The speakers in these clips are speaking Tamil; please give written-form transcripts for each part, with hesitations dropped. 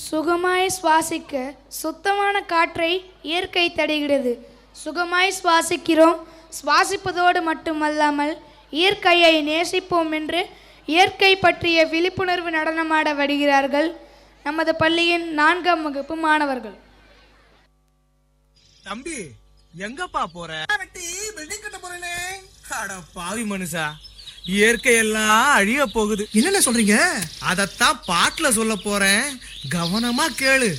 சுகமாய் சுவாசிக்க சுத்தமான காற்றை இயற்கை தருகிறது. சுகமாய் சுவாசிக்கிறோம். சுவாசிப்பதோடு மட்டுமல்லாமல் இயற்கையை நேசிப்போம் என்று இயற்கை பற்றிய விழிப்புணர்வு நடனமாட வருகிறார்கள் நமது பள்ளியின் 4ஆம் வகுப்பு மாணவர்கள். தம்பி எங்கப்பா போற? பில்டிங் கட்ட போறேனே. அட பாவி மனுஷா, இயற்கை எல்லாம் அழிய போகுது. என்னென்ன சொல்றீங்க? அதத்தான் பாட்டுல சொல்ல போறேன், கவனமா கேளு.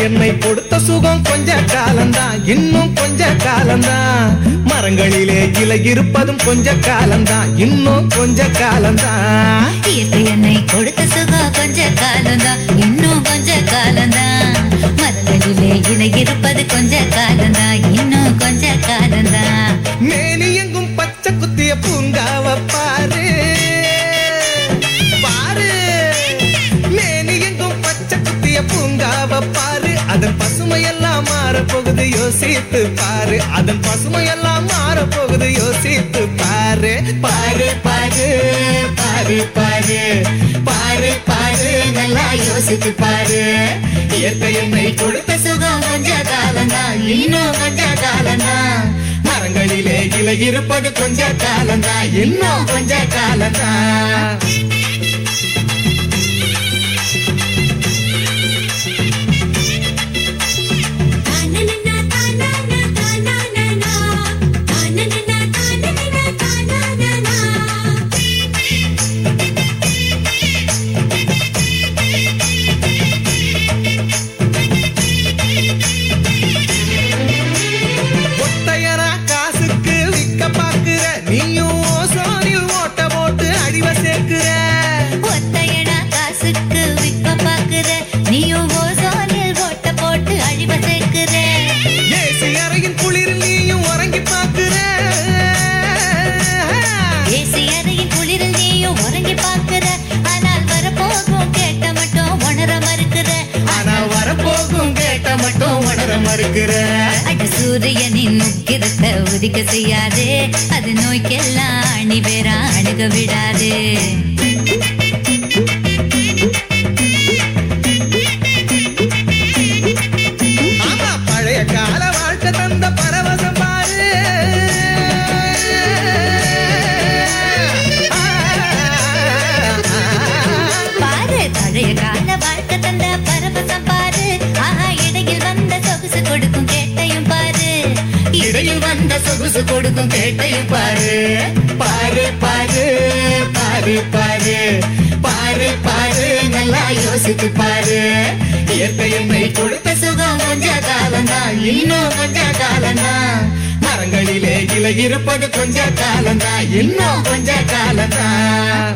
என்னை கொடுத்த சுகம் கொஞ்ச காலம்தான், இன்னும் கொஞ்ச காலம்தான். மரங்களிலே இலை இருப்பதும் கொஞ்ச காலம்தான், இன்னும் கொஞ்ச காலம்தான். இயற்கை என்னை கொடுத்த சுகம் கொஞ்ச காலம்தான், இன்னும் கொஞ்ச காலம்தான். மரங்களிலே இலை இருப்பது கொஞ்ச காலம்தான், இன்னும் கொஞ்ச காலம்தான். மேனி எங்கும் பச்சை குத்திய பூங்காவ பாரு பாரு, மேனி எங்கும் பச்சை குத்திய பூங்காவ பாரு. அதன் பசுமையெல்லாம் மாறப்போகுது, யோசித்து பாரு. அதன் பசுமையெல்லாம் மாறப்போகுது, யோசித்து பாரு. பாரு பாரு பாரு பாரு பாரு பாரு, நல்லா யோசித்து பாரு. இயற்கை என்னை கொடுத்த சுகம் கொஞ்ச காலம்தான், இன்னும் கொஞ்ச காலம்தான். மரங்களிலே இலை இருப்பது கொஞ்ச காலம்தான், இன்னும் கொஞ்ச காலம்தான். நீயும் சோனில் ஓட்ட போட்டு அடிவ சேர்க்கிற. ஒத்தையடா காசுக்கு விற்க பாக்குற, நீயும் ஓசோனில் ஓட்ட போட்டு அழிவ சேர்க்கிற. ஏசி அறையின் குளிரில் நீயும் உறங்கி பாக்குற. ஏசி அறையின் குளிரில் நீயும் உறங்கி பாக்குற. ஆனால் வரப்போகும் கேட்ட மட்டும் உணர மறுக்கிற. ஆனால் வரப்போகும் கேட்ட மட்டும் உணர மறுக்கிற. அட சூரியனின் முக்கிரத்தை உதிக்க செய்யாதே, அது நோய்க்கெல்லாம் அணி பேரா அணுக விடாது. ஆமா, பழைய கால வாழ்க்கை தந்த பரவசம் பாரு. பாரு, பழைய கால வாழ்க்கை தந்த பரவசம் பாரு. ஆஹா, இடையில் வந்த சொகுசு கொடுக்கும் கேட்டையும் பாரு. இடையில் வந்த சொகுசு கொடுக்கும் கேட்டையும் பாரு. பாரு பாரு பாரு பாரு பாரு பாரு, நல்லா யோசித்து பாரு. இயற்கை என்னை கொடுத்த சுகம் கொஞ்ச காலம்தான், இன்னும் கொஞ்ச காலம்தான். மரங்களிலே இலை இருப்பது கொஞ்ச காலம்தான், இன்னும் கொஞ்ச காலம்தான்.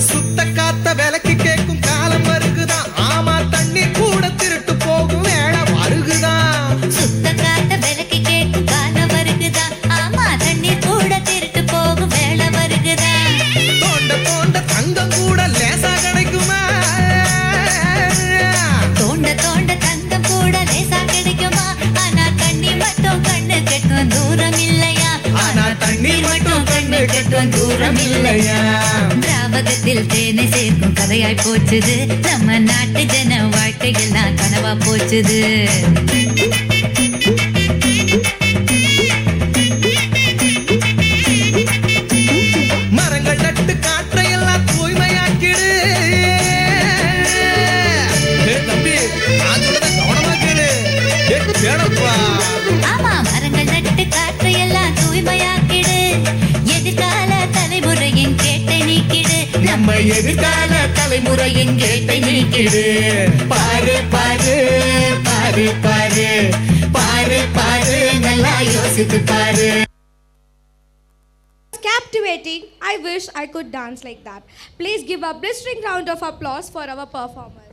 சுத்த காத்த விலைக்கு கேட்கும் காலம் வருகுதான். ஆமா, தண்ணி கூட திருட்டு போகும் வேலை வருகுதான். சுத்த காட்ட விலைக்கு கேட்கும் காலம் வருகுதா. ஆமா, தண்ணீர் கூட திருட்டு போகும் வேலை வருகுதா. தோண்ட தோண்ட தங்கம் கூட லேசா கிடைக்குமா? தோண்ட தோண்ட தங்கம் கூட லேசா கிடைக்குமா? ஆனா தண்ணி மட்டும் கண்ணு கெட்டும் தூரம் இல்லையா? ஆனா தண்ணீர் மட்டும் கண்ணு கெட்டும் தூரம் இல்லையா? திராவகத்தில் தேனை சேர்க்கும் கதையாய் போச்சுது. நம்ம நாட்டு ஜன வாழ்க்கையெல்லாம் கனவா போச்சுது. ஏனப்பா ஆமா மரங்கள் நட்டு காற்றையெல்லாம் தூய்மையாக்கிடு எதிர்கால தலைமுறையின் கேட்டை நீக்கிடு நம்ம எதிர்கால தலைமுறையின் கேட்டை நீக்கிடு பாரு பாரு பாரு பாரு பாரு பாரு நல்லா யோசித்து பாரு. Captivating. I wish I could dance like that. Please give a blistering round of applause for our performers.